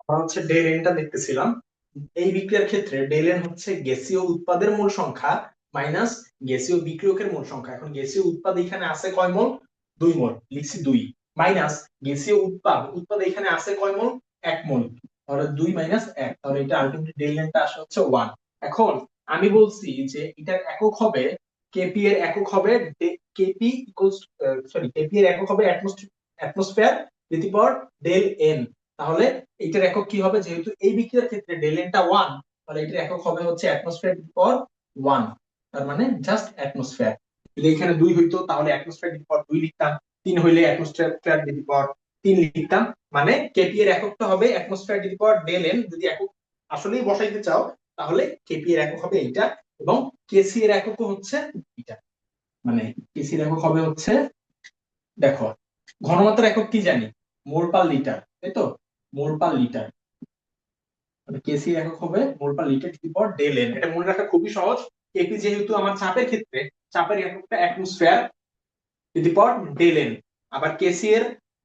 আমরা হচ্ছে ডেল এনটা দেখতেছিলাম। এই বিক্রিয়ার ক্ষেত্রে ডেল এন হচ্ছে গ্যাসীয় উৎপাদের মোল সংখ্যা মাইনাস গ্যাসীয় বিক্রিয়কের মোল সংখ্যা। এখন গ্যাসীয় উৎপাদ এখানে আছে কয় মোল? 2 মোল, লিখছি 2, মাইনাস গ্যাসীয় উৎপাদ উৎপাদ এখানে আছে কয় মোল? 1 মোল। তাহলে 2 মাইনাস 1, তাহলে এটা আলটিমেটলি ডেল এনটা আসে হচ্ছে 1। এখন আমি বলছি যে এটার একক হবে, কেপি এর একক হবে কেপি ইকুয়ালস, সরি, কেপি এর একক হবে অ্যাটমসফিয়ার প্রতি পাওয়ার ডেল এন। তাহলে এটার একক কি হবে? যেহেতু এই বিক্রিয়ার ক্ষেত্রে ডেল এনটা 1, তাহলে এটার একক হবে হচ্ছে অ্যাটমসফিয়ার পাওয়ার 1, তার মানে জাস্ট অ্যাটমসফিয়ার। যদি এখানে 2 হইতো তাহলে অ্যাটমসফিয়ার পাওয়ার 2 লিখতাম, 3 হইলে অ্যাটমসফিয়ার পাওয়ার 3 লিখতাম। মানে কেপি এর এককটা হবে অ্যাটমসফিয়ার পাওয়ার ডেল এন। যদি একক আসলেই বসাইতে চাও তাহলে কেপি এর একক হবে এইটা, এবং কেসি এর একক হচ্ছে এটা। মানে কেসি এর একক হবে হচ্ছে, দেখো, ঘনমাত্রার একক কি জানি? মোল পার লিটার, তাই তো? মোল পার লিটার, কেসি একক হবে mole per litre to the power del n. এটা মনে রাখা খুবই সহজ। কেপি যেহেতু আমার চাপের ক্ষেত্রে, চাপের এককটা atmosphere to the power del n. আবার কেসি এর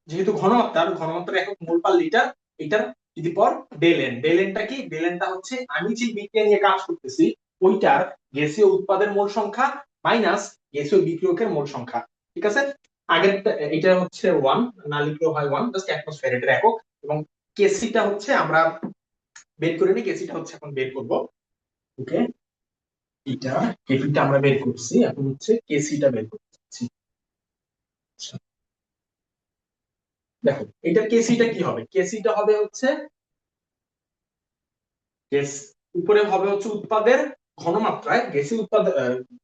যেহেতু ঘনমাত্রার একক মোল পার লিটার, এটার to the power del n. Del এনটা কি? ডেল এনটা হচ্ছে আমি যে বিক্রিয়া নিয়ে কাজ করতেছি ওইটার গ্যাসীয় উৎপাদের মোল সংখ্যা মাইনাস গ্যাসীয় বিক্রিয়কের মোল সংখ্যা। ঠিক আছে? আগের এটা হচ্ছে 1, না লিখলেও হয় 1, জাস্ট অ্যাটমসফিয়ার এর একক। এবং কেসিটা হচ্ছে আমরা বের করে নিই, কেসিটা হচ্ছে এখন বের করব। ওকে, এটা কেপিটা আমরা বের করছি, এখন হচ্ছে কেসিটা বের করছি। আচ্ছা, দেখো এটার কেসিটা কি হবে? কেসিটা হবে হচ্ছে গ্যাস, উপরে হবে হচ্ছে উৎপাদের ঘনমাত্রায়, গ্যাসি উৎপাদ,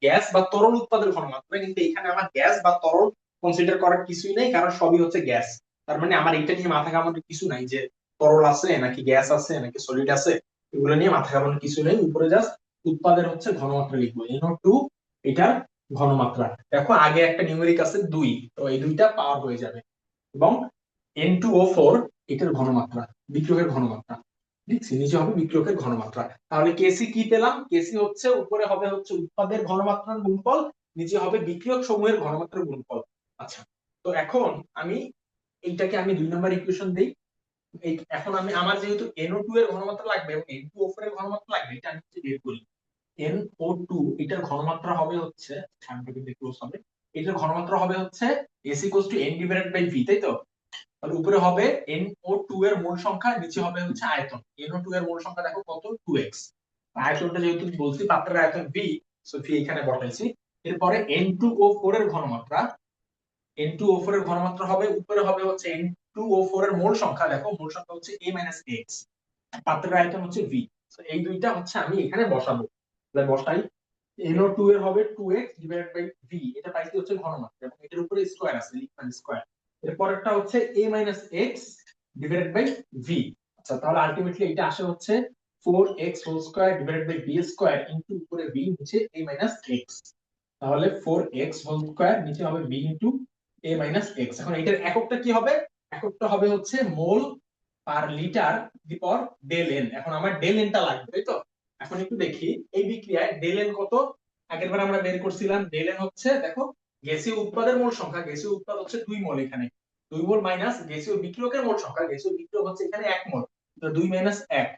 গ্যাস বা তরল উৎপাদের ঘনমাত্রা। কিন্তু এখানে আমার গ্যাস বা তরল কনসিডার করার কিছুই নেই, কারণ সবই হচ্ছে গ্যাস। তার মানে আমার এটা নিয়ে মাথা ঘামানোর কিছু নাই যে তরল আছে নাকি গ্যাস আছে নাকি সলিড আছে, এগুলো নিয়ে মাথা ঘামানোর কিছু নেই। উপরে জাস্ট উৎপাদের হচ্ছে ঘনমাত্রা লিখবো, NO2 এটার ঘনমাত্রা। দেখো আগে একটা নিউমেরিক আছে 2, তো এই দুইটা পাওয়ার হয়ে যাবে। এবং N2O4 এটার ঘনমাত্রা, বিক্রিয়কের ঘনমাত্রা লিখছি, নিচে হবে বিক্রিয়কের ঘনমাত্রা। তাহলে কেসি কি পেলাম? কেসি হচ্ছে উপরে হবে হচ্ছে উৎপাদের ঘনমাত্রার গুণফল, নিচে হবে বিক্রিয়ক সমূহের ঘনমাত্রার গুণফল। আচ্ছা, তো এখন আমি এইটাকে আমি 2 নম্বর ইকুয়েশন দেই। এখন আমি আমার যেহেতু NO2 এর ঘনমাত্রা লাগবে এবং N2O4 এর ঘনমাত্রা লাগবে, এটা আমি বের করি। NO2 এটার ঘনমাত্রা হবে হচ্ছে, সামনে কিন্তু ক্লোজ হবে, এটার ঘনমাত্রা হবে হচ্ছে S = N divided by V, তাই তো? তাহলে উপরে হবে NO2 এর মোল সংখ্যা, নিচে হবে হচ্ছে আয়তন। NO2 এর মোল সংখ্যা দেখো কত? 2x। আয়তনটা যেহেতু বলছি পাত্রের আয়তন V, সো V এখানে বসাইছি। এরপরে N2O4 এর ঘনমাত্রা, N2O4 এর ঘনমাত্রা হবে, উপরে হবে হচ্ছে N2O4 এর মোল সংখ্যা, দেখো মোল সংখ্যা হচ্ছে A - X, পাত্রের আয়তন হচ্ছে V। সো এই দুইটা হচ্ছে আমি এখানে বসাবো। তাহলে বসাই, NO2 এর হবে 2x ডিভাইডেড বাই V, এটা পাইছি হচ্ছে ঘনমাত্রা, এবং এটার উপরে স্কয়ার আছে, লিখবেন স্কয়ার। এর পরেরটা হচ্ছে A - X divided by V। আচ্ছা, তাহলে আলটিমেটলি এটা আসে হচ্ছে 4x whole square divided by v square into উপরে v নিচে A - X। তাহলে 4x হোল স্কয়ার নিচে হবে v ইনটু A - X। এখন এটার এককটা কি হবে? এককটা হবে হচ্ছে mole per litre the power del N. এখন আমার ডেল এনটা লাগবে, তাই তো? এখন একটু দেখি এই বিক্রিয়ায় ডেল এন কত। আগেরবার আমরা বের করছিলাম ডেল এন হচ্ছে, দেখো, গ্যাসীয় উৎপাদের মোল সংখ্যা, গ্যাসীয় উৎপাদ হচ্ছে 2 মোল, এখানে 2 মোল মাইনাস গ্যাসীয় বিক্রিয়কের মোল সংখ্যা, গ্যাসীয় বিক্রিয়ক হচ্ছে এখানে 1 মোল, তো 2 - 1,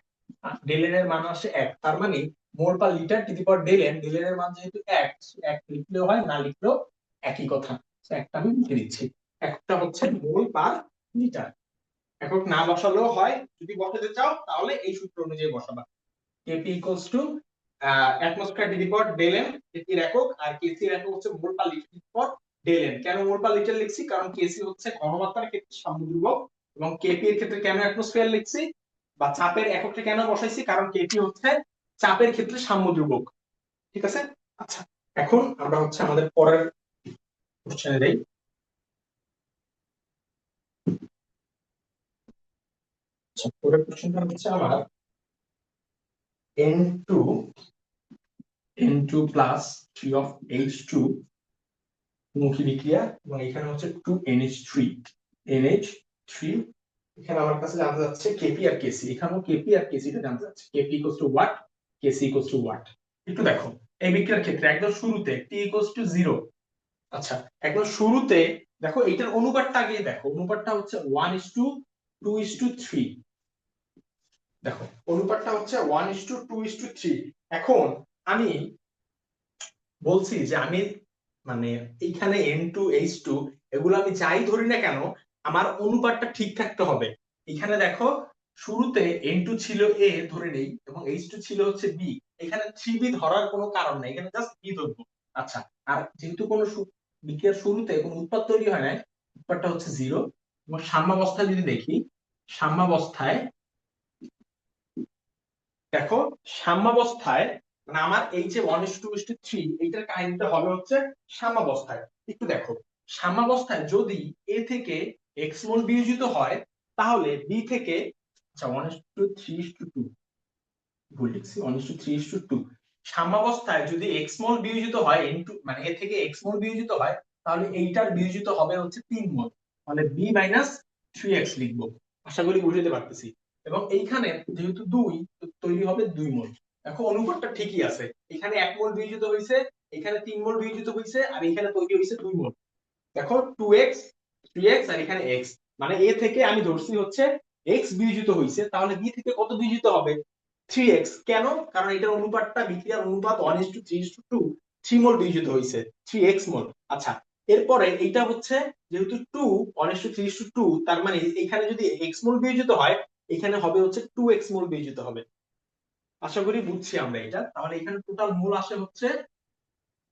ডেল এন এর মান আসে 1। তার মানে mole per litre to the power del n, del n এর মান যেহেতু 1, 1 লিখলেও হয় না লিখলেও একই কথা। তো একটা আমি লিখে দিচ্ছি, একটা হচ্ছে মোল পার লিটার। একক না বসালেও হয়, যদি বসাতে চাও তাহলে এই সূত্র অনুযায়ী বসাবা। KP equals to atmosphere to the power del n, KP এর একক, আর কেসি এর একক হচ্ছে mole per litre to the power del n. কেন মোল পার লিটার লিখছি? কারণ কেসি হচ্ছে ঘনমাত্রার ক্ষেত্রে সাম্যধ্রুবক, এবং কেপি এর ক্ষেত্রে কেন অ্যাটমসফিয়ার লিখছি বা চাপের এককটা কেন বসাইছি? কারণ কেপি হচ্ছে চাপের ক্ষেত্রে সাম্যধ্রুবক। ঠিক আছে? আচ্ছা, এখন আমরা হচ্ছে আমাদের পরের কোশ্চেনে যাই। আচ্ছা, পরের কোশ্চেনটা হচ্ছে আমার N2 N2 plus 3 of H2 মুখী বিক্রিয়া, এবং এখানে হচ্ছে 2NH3 NH3। এখানে আমার কাছে জানতে যাচ্ছে কেপি আর কেসি, এখানেও কেপি আর কেসিটা জানতে যাচ্ছে। KP equals to what, KC equals to what. একটু দেখো এই বিক্রিয়ার ক্ষেত্রে একদম শুরুতে T ইকুয়ালস টু 0। আচ্ছা, একদম শুরুতে দেখো এইটার অনুপাতটা আগে দেখো, অনুপাতটা হচ্ছে 1:2:3। দেখো অনুপাতটা হচ্ছে 1:2:3। এখন আমি বলছি যে আমি মানে এইখানে N2 H2 এগুলো আমি যাই ধরি না কেন আমার অনুপাতটা ঠিক থাকতে হবে। এখানে দেখো শুরুতে N2 ছিল A ধরে নেই এবং H2 ছিল হচ্ছে B। এখানে 3B ধরার কোনো কারণ নাই, এখানে জাস্ট B ধরবো। আচ্ছা, আর যেহেতু কোনো বিক্রিয়ার শুরুতে কোনো উৎপাদ তৈরি হয় না, উৎপাদটা হচ্ছে 0। এবং সাম্যাবস্থায় যদি দেখি, সাম্যাবস্থায় দেখো সাম্যাবস্থায় মানে আমার এই যে 1:2:3 এইটার কাহিনীটা হবে হচ্ছে সাম্যাবস্থায়। একটু দেখো সাম্যাবস্থায় যদি এ থেকে এক্স মোল বিয়োজিত হয় তাহলে বি থেকে, আচ্ছা 1:3:2 ভুল লিখছি, 1:3:2 সাম্যাবস্থায় যদি এক্স মোল বিয়োজিত হয় ইনটু মানে এ থেকে এক্স মোল বিয়োজিত হয় তাহলে এইটার বিয়োজিত হবে হচ্ছে 3 মোল, মানে বি মাইনাস 3x লিখবো। আশা করি বুঝতে পারতেছি। এবং এইখানে যেহেতু 2 তৈরি হবে 2 মোল। দেখো অনুপাতটা ঠিকই আছে, এখানে 1 মোল বিয়োজিত হয়েছে, এখানে 3 মোল বিয়োজিত হয়েছে, আর এখানে তৈরি হয়েছে 2 মোল। দেখো 2x 3x আর এখানে x, মানে এ থেকে আমি ধরছি হচ্ছে x বিয়োজিত হয়েছে, তাহলে বি থেকে কত বিয়োজিত হবে 3x। কেন? কারণ এটার অনুপাতটা বিক্রিয়ার অনুপাত 1:3:2, 3 মোল বিয়োজিত হয়েছে 3x মোল। আচ্ছা, এরপরে এইটা হচ্ছে যেহেতু 2 1:3:2 তার মানে এখানে যদি x মোল বিয়োজিত হয় এখানে হবে হচ্ছে 2x মোল বিয়োজিত হবে। আশা করি বুঝছি আমরা এটা। তাহলে এখানে টোটাল মোল আসে হচ্ছে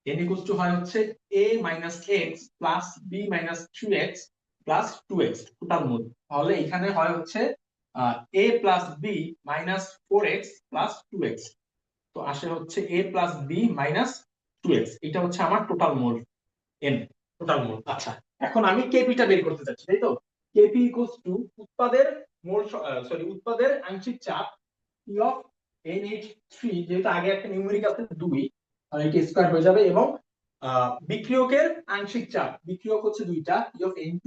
n equals to হয় হচ্ছে a minus x plus b minus 3x plus 2x total mole. তাহলে এখানে হয় হচ্ছে a plus b minus 4x plus 2x। তো আসে হচ্ছে a plus b minus 2x, এটা হচ্ছে আমার total mole n, total mole. আচ্ছা, এখন আমি কেপিটা বের করতে চাচ্ছি, তাই তো? কেপি ইকুয়ালস টু উৎপাদের মোল সরি উৎপাদের আংশিক চাপ P অফ NH3, যেহেতু আগে একটা নিউমেরিক আছে 2 আর এটা স্কয়ার হয়ে যাবে, এবং বিক্রিয়কের আংশিক চাপ, বিক্রিয়ক হচ্ছে দুইটা, P of N2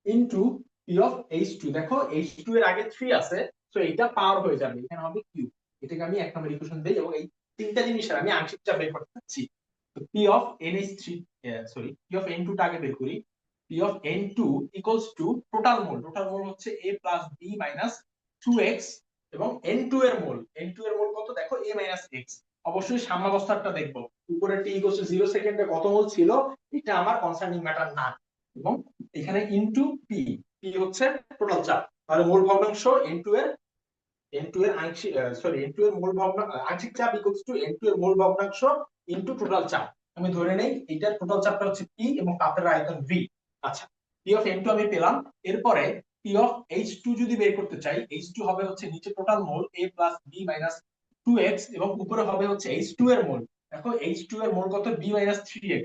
into P of H2। দেখো H2 এর আগে 3 আছে, সো এটা পাওয়ার হয়ে যাবে, এখানে হবে কিউ। এটাকে আমি 1 নম্বর ইকুয়েশন দেই এবং এই তিনটা জিনিসের আমি আংশিক চাপ বের করতে চাচ্ছি। তো P of NH3 sorry P of N2 টা আগে বের করি। P of N2 equals to total mole, total mole হচ্ছে A plus B minus 2x, এবং N2 এর মোল, N2 এর মোল কত দেখো A মাইনাস x। অবশ্যই সাম্যাবস্থাটা দেখবো, উপরে t ইকুয়ালস টু 0 সেকেন্ডে কত মোল ছিল এটা আমার কনসার্নিং ম্যাটার না। এবং এখানে ইনটু p, p হচ্ছে টোটাল চাপ। তাহলে মোল ভগ্নাংশ N2 এর আংশিক N2 এর মোল ভগ্নাংশ আংশিক চাপ ইকুয়ালস টু N2 এর মোল ভগ্নাংশ ইনটু টোটাল চাপ। আমি ধরে নেই এইটার টোটাল চাপটা হচ্ছে P এবং তাপের আয়তন V। আচ্ছা, P অফ N2 আমি পেলাম। এরপরে P অফ H2 যদি বের করতে চাই, H2 হবে হচ্ছে নিচে total mole A plus B minus 2x এবং উপরে হবে হচ্ছে H2 এর মোল। দেখো H2 এর মোল কত B minus 3x,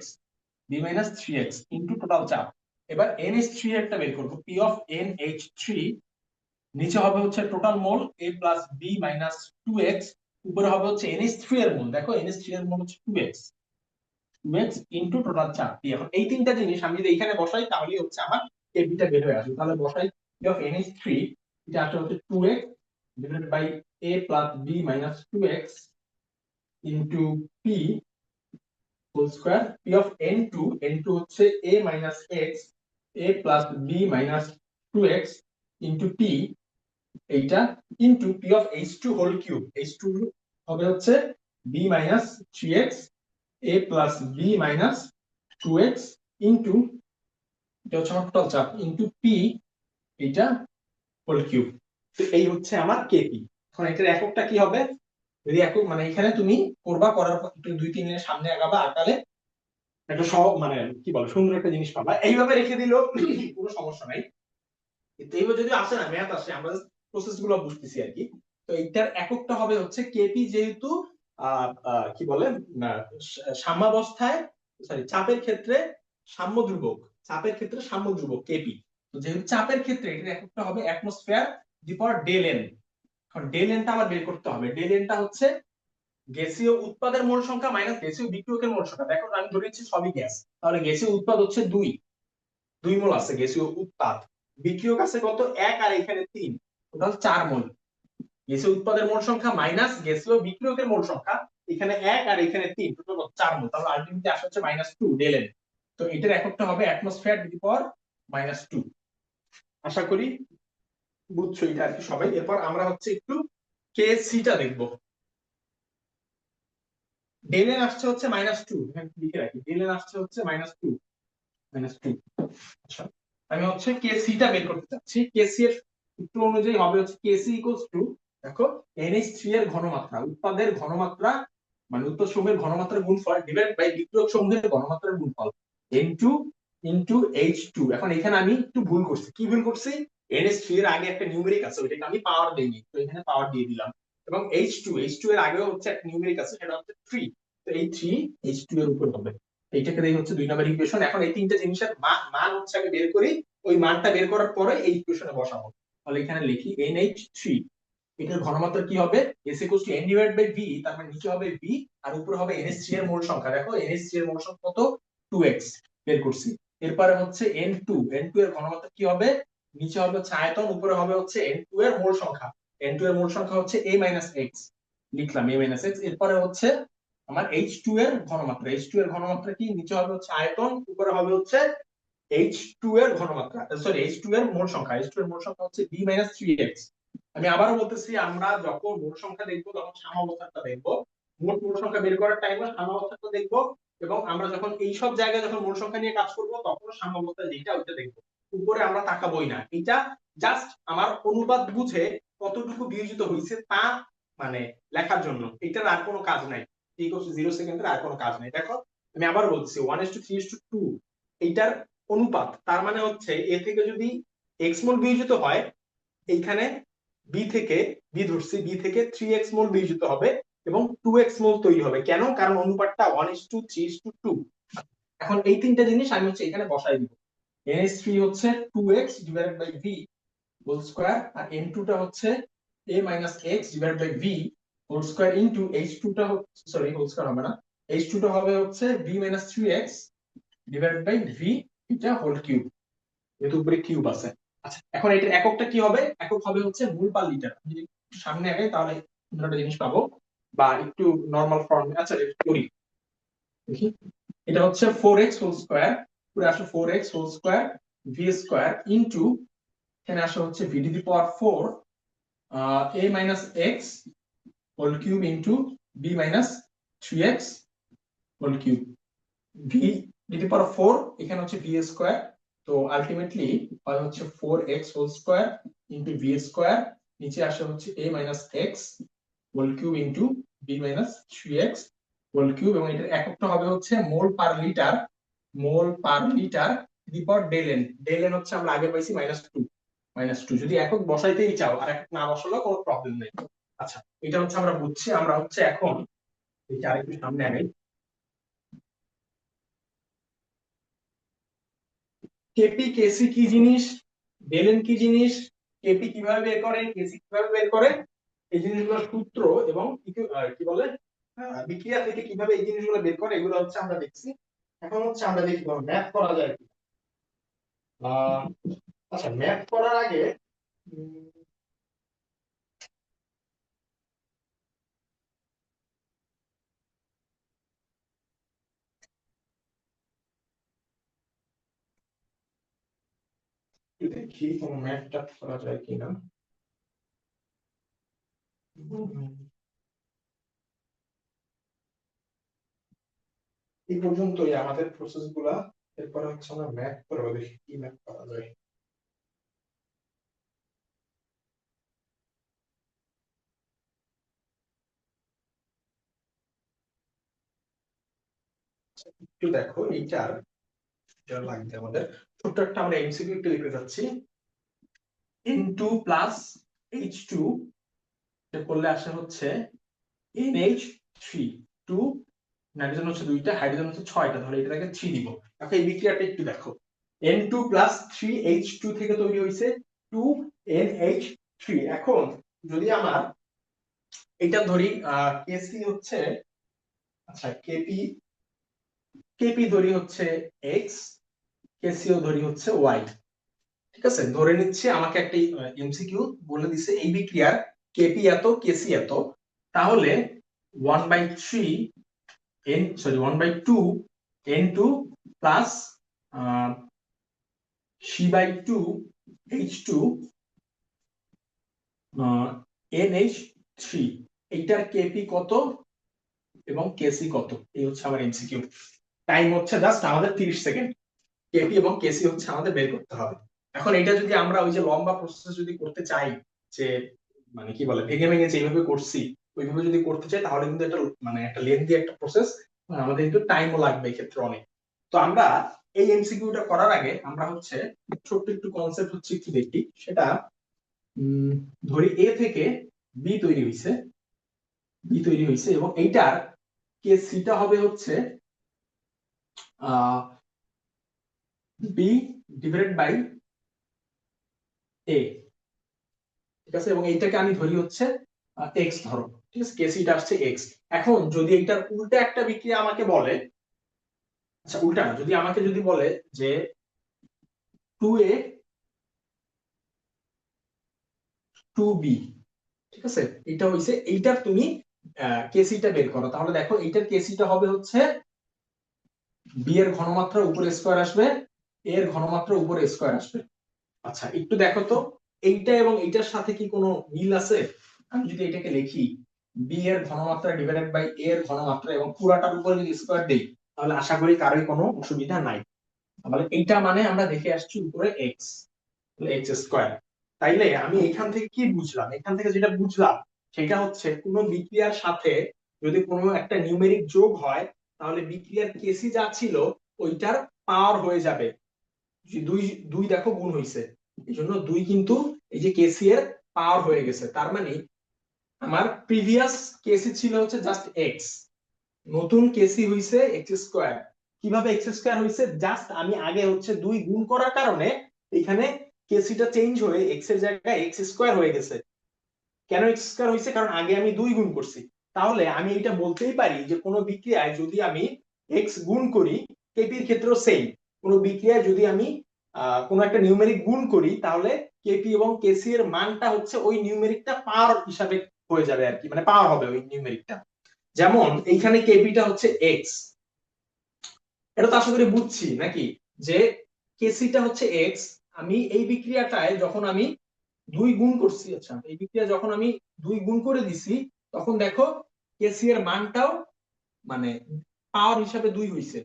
B minus 3x into total চাপ। এবার NH3 এরটা বের করব, P অফ NH3 নিচে হবে হচ্ছে total mole a plus B minus 2x, উপরে হবে হচ্ছে NH3 এর মোল। দেখো NH3 এর মোল হচ্ছে 2x ইনটু টোটাল চাপ P। এখন এই তিনটা জিনিস আমি যদি এখানে বসাই তাহলে হচ্ছে আমার কেপিটা বের হয়ে আসবে। তাহলে বসাই P অফ NH3, এটা আসলে হচ্ছে 2x divided by a plus b minus 2x into p whole square. P of N2, N2 হচ্ছে a minus x, a plus b minus 2x into p এইটা into P of H2 whole cube. H2 হবে হচ্ছে B minus 3x, A plus B minus 2x into এটা হচ্ছে আমার total চাপ into P এটা whole cube. তো এই হচ্ছে আমার কেপি। এখন এটার এককটা কি হবে? যদি একক মানে এখানে তুমি করবা, করার পর একটু 2-3 দিনের সামনে আগাবা, আগালে একটা সব মানে কি বলে সুন্দর একটা জিনিস পাবা। এইভাবে রেখে দিলেও কোনো সমস্যা নাই, কিন্তু এইভাবে যদি আসে না ম্যাথ আসে, আমরা প্রসেস গুলো বুঝতেছি আর কি। তো এইটার এককটা হবে হচ্ছে কেপি, যেহেতু কি বলে সাম্যাবস্থায় সরি চাপের ক্ষেত্রে সাম্য ধ্রুবক, চাপের ক্ষেত্রে সাম্য ধ্রুবক কেপি। তো যেহেতু চাপের ক্ষেত্রে এটার এককটা হবে অ্যাটমসফিয়ার দি পাওয়ার ডেল এন। এখন ডেল এনটা আমার বের করতে হবে। ডেল এনটা হচ্ছে গ্যাসীয় উৎপাদের মোল সংখ্যা মাইনাস গ্যাসীয় বিক্রিয়কের মোল সংখ্যা। দেখো আমি ধরে নিচ্ছি সবই গ্যাস, তাহলে গ্যাসীয় উৎপাদ হচ্ছে 2 মোল আছে গ্যাসীয় উৎপাদ, বিক্রিয়ক আছে কত 1 আর এখানে 3, টোটাল 4 মোল। গ্যাসীয় উৎপাদের মোল সংখ্যা মাইনাস গ্যাসীয় বিক্রিয়কের মোল সংখ্যা, এখানে 1 আর এখানে 3, টোটাল 4 মোল। তাহলে আলটিমেটলি আসে হচ্ছে -2 ডেল এন। তো এটার এককটা হবে অ্যাটমসফিয়ার টু দি পাওয়ার -2। আশা করি বুঝছো এটা আর কি সবাই। এরপর আমরা হচ্ছে একটু কে সিটা দেখবো। ডেলেন আসছে হচ্ছে -2, এখানে লিখে রাখি, ডেলেন আসছে হচ্ছে -2। আচ্ছা, আমি হচ্ছে কে সিটা বের করতে চাচ্ছি। কে সি এর সূত্র অনুযায়ী হবে হচ্ছে কে সি ইকুয়ালস টু, দেখো NH3 এর ঘনমাত্রা, উৎপাদের ঘনমাত্রা মানে উৎপাদ সমূহের ঘনমাত্রার গুণফল ডিভাইড বাই বিক্রিয়ক সমূহের ঘনমাত্রার গুণফল N2 ইনটু H2। এখন এখানে আমি একটু ভুল করছি। কি ভুল করছি? NH3 এর আগে একটা নিউমেরিক আছে, ওইটাকে আমি পাওয়ার দেইনি, তো এখানে পাওয়ার দিয়ে দিলাম। এবং H2 এর আগেও হচ্ছে একটা নিউমেরিক আছে, সেটা হচ্ছে 3, তো এই 3 H2 এর উপর হবে। এইটাকে দেখি হচ্ছে 2 নম্বর ইকুয়েশন। এখন এই তিনটা জিনিসের মান হচ্ছে আমি বের করি, ওই মানটা বের করার পরে এই ইকুয়েশনে বসাবো। তাহলে এখানে লিখি NH3, এটার ঘনমাত্রা কি হবে? S equals to N divide by V, তার মানে নিচে হবে V আর উপরে হবে NH3 এর মোল সংখ্যা। দেখো NH3 এর মোল সংখ্যা কত? 2x বের করছি। এরপরে হচ্ছে N2 এর ঘনমাত্রা কি হবে? নিচে হবে হচ্ছে আয়তন, উপরে হবে হচ্ছে N2 এর মোল সংখ্যা। N2 এর মোল সংখ্যা হচ্ছে A x, লিখলাম A x। এরপরে হচ্ছে আমার H2 এর ঘনমাত্রা। H2 এর ঘনমাত্রা কি? নিচে হবে হচ্ছে আয়তন, উপরে হবে হচ্ছে H2 এর ঘনমাত্রা, সরি H2 এর মোল সংখ্যা। H2 এর মোল সংখ্যা হচ্ছে B 3x। আমি আবারও বলতেছি, আমরা যখন মোল সংখ্যা দেখবো তখন সাম্যাবস্থাটা দেখবো, মোট মোল সংখ্যা বের করার টাইমে সাম্যাবস্থাটা দেখবো, এবং আমরা যখন এই সব জায়গায় যখন মোল সংখ্যা নিয়ে কাজ করব তখন সাম্যাবস্থা যেটা ওইটা দেখবো। উপরে আমরা তাকাবোই না। এটা জাস্ট আমার অনুপাত বুঝে কতটুকু বিয়োজিত হয়েছে তা মানে লেখার জন্য, এটার আর কোনো কাজ নাই। ইকুয়াল টু 0 সেকেন্ডের আর কোনো কাজ নাই। দেখো আমি আবার বলছি 1:3:2 এইটার অনুপাত, তার মানে হচ্ছে এ থেকে যদি এক্স মোল বিয়োজিত হয়, এইখানে বি থেকে, বি ধরছি, বি থেকে 3x মোল বিয়োজিত হবে এবং 2x মোল তৈরি হবে। কেন? কারণ অনুপাতটা 1:3:2। এখন এই তিনটা জিনিস আমি হচ্ছে এখানে বসাই দিব। NH3 হচ্ছে 2x divided by v whole square, আর N2 টা হচ্ছে a x divided by v whole square into H2 টা হচ্ছে, সরি হোল স্কয়ার হবে না, H2 টা হবে হচ্ছে b 3x divided by v এটা হোল কিউব, যেহেতু উপরে কিউব আছে। আচ্ছা, এখন এটার এককটা কি হবে? একক হবে হচ্ছে মোল পার লিটার। যদি সামনে আগে তাহলে একটা জিনিস পাবো, বা একটু নরমাল ফর্ম। আচ্ছা এটা করি, দেখি। এটা হচ্ছে 4x হোল স্কয়ার, পুরো আসলে 4x whole square v square into, এখানে আসলে হচ্ছে v to the power 4 a x whole cube into b 3x whole cube. v to the power 4 এখানে হচ্ছে v স্কয়ার, তো আলটিমেটলি হয় হচ্ছে 4x whole square into v square, নিচে আসে হচ্ছে a x whole cube into b 3x whole cube, এবং এটার এককটা হবে হচ্ছে mole per litre, mole per litre the power del n হচ্ছে আমরা আগে পাইছি -2 যদি একক বসাইতেই চাও আর একক না বসালেও কোনো প্রবলেম নেই। আচ্ছা, এটা হচ্ছে আমরা বুঝছি। আমরা হচ্ছে এখন এই আরেকটু সামনে আগাই। কেপি কেসি কি জিনিস, ডেলেন কি জিনিস, কেপি কিভাবে বের করে, কেসি কিভাবে বের করে, এই জিনিসগুলোর সূত্র এবং কি বলে বিক্রিয়া থেকে কিভাবে এই জিনিসগুলো বের করে, এগুলো হচ্ছে আমরা দেখছি। এখন হচ্ছে আমরা দেখব ম্যাথ করা যায় কি। আচ্ছা, ম্যাথ করার আগে উম, একটু দেখি কোন ম্যাথটা করা যায় কিনা। এই পর্যন্তই আমাদের প্রসেস গুলা। এরপরে হচ্ছে আমরা ম্যাথ করবো, দেখি কি ম্যাথ করা যায়। একটু দেখো এইটার, যা লাগবে আমাদের ছোট্ট একটা আমরা এমসিকিউ একটু লিখে যাচ্ছি। N2 প্লাস H2 করলে আসে হচ্ছে NH3, 2 নাইট্রোজেন হচ্ছে 2টা, হাইড্রোজেন হচ্ছে 6টা, ধরে এটাকে 3 দিব। এখন এই বিক্রিয়াটা একটু দেখো, N2 প্লাস 3H2 থেকে তৈরি হয়েছে 2NH3। এখন যদি আমার এটা ধরি কেসি হচ্ছে, আচ্ছা কেপি, কেপি ধরি হচ্ছে x, কেসিও ধরি হচ্ছে y। ঠিক আছে, ধরে নিচ্ছে আমাকে একটা এমসিকিউ বলে দিছে এই বিক্রিয়ার কেপি এত, কেসি এত, তাহলে 1/3 n, sorry 1/2 n2 plus c/2 h2 nh 3, এইটার কেপি কত এবং কেসি কত, এই হচ্ছে আমার এমসিকিউ। টাইম হচ্ছে জাস্ট আমাদের 30 সেকেন্ড। কেপি এবং কেসি হচ্ছে আমাদের বের করতে হবে। এখন এটা যদি আমরা ওই যে লম্বা প্রসেস যদি করতে চাই, যে মানে কি বলে ভেঙে ভেঙে যেভাবে করছি ওইভাবে যদি করতে চাই, তাহলে কিন্তু এটা মানে একটা লেন্দি একটা প্রসেস, আমাদের কিন্তু টাইমও লাগবে এক্ষেত্রে অনেক। তো আমরা এই এমসিকিউটা করার আগে আমরা হচ্ছে ছোট্ট একটু কনসেপ্ট হচ্ছে কি দেখি সেটা। ধরি এ থেকে বি তৈরি হয়েছে, এবং এইটার কেসিটা হবে হচ্ছে বি ডিভাইডেড বাই এ, ঠিক আছে, এবং এইটাকে আমি ধরি হচ্ছে এক্স ধরো, ঠিক আছে, কেসিটা আসছে এক্স। এখন যদি এইটার উল্টা একটা বিক্রিয়া আমাকে বলে, আচ্ছা উল্টা না, যদি আমাকে যদি বলে যে 2a 2b, ঠিক আছে, এটা হইছে এইটার তুমি কেসিটা বের করো, তাহলে দেখো এইটার কেসিটা হবে হচ্ছে বি এর ঘনমাত্রা উপরে স্কয়ার আসবে, এ এর ঘনমাত্রা উপরে স্কয়ার আসবে। আচ্ছা একটু দেখো তো এইটা এবং এইটার সাথে কি কোনো মিল আছে? আমি যদি এটাকে লিখি বি এর ঘনমাত্রা ডিভাইডেড বাই এ এর ঘনমাত্রা এবং পুরাটার উপরে যদি স্কয়ার দেই, তাহলে আশা করি কারোই কোনো অসুবিধা নাই। তাহলে এইটা মানে আমরা দেখে আসছি উপরে এক্স, তাহলে এক্স স্কয়ার। তাইলে আমি এখান থেকে কি বুঝলাম? এখান থেকে যেটা বুঝলাম সেটা হচ্ছে কোনো বিক্রিয়ার সাথে যদি কোনো একটা নিউমেরিক যোগ হয়, তাহলে বিক্রিয়ার কেসি যা ছিল ওইটার পাওয়ার হয়ে যাবে। দুই দুই দেখো গুণ হইছে, এই জন্য দুই কিন্তু এই যে কেসি এর পাওয়ার হয়ে গেছে। তার মানে আমার প্রিভিয়াস কেসি ছিল হচ্ছে জাস্ট এক্স, নতুন কেসি হইছে এক্স স্কয়ার। কিভাবে এক্স স্কয়ার হইছে? জাস্ট আমি আগে হচ্ছে দুই গুণ করার কারণে এখানে কেসিটা চেঞ্জ হয়ে এক্স এর জায়গায় এক্স স্কয়ার হয়ে গেছে। কেন এক্স স্কয়ার হইছে? কারণ আগে আমি দুই গুণ করছি। তাহলে আমি এটা বলতেই পারি যে কোনো বিক্রিয়ায় যদি আমি এক্স গুণ করি, কেপির ক্ষেত্রেও সেম, কোনো বিক্রিয়ায় যদি আমি কোনো একটা নিউমেরিক গুণ করি, তাহলে কেপি এবং কেসি এর মানটা হচ্ছে ওই নিউমেরিকটা পাওয়ার হিসাবে হয়ে যাবে আর কি, মানে পাওয়ার হবে ওই নিউমেরিকটা। যেমন এইখানে কেপিটা হচ্ছে এক্স, এটা তো আশা করি বুঝছি নাকি, যে কেসিটা হচ্ছে এক্স। আমি এই বিক্রিয়াটায় যখন আমি দুই গুণ করছি, আচ্ছা এই বিক্রিয়া যখন আমি দুই গুণ করে দিছি, তখন দেখো কেসি এর মানটাও মানে পাওয়ার হিসাবে দুই হইছে,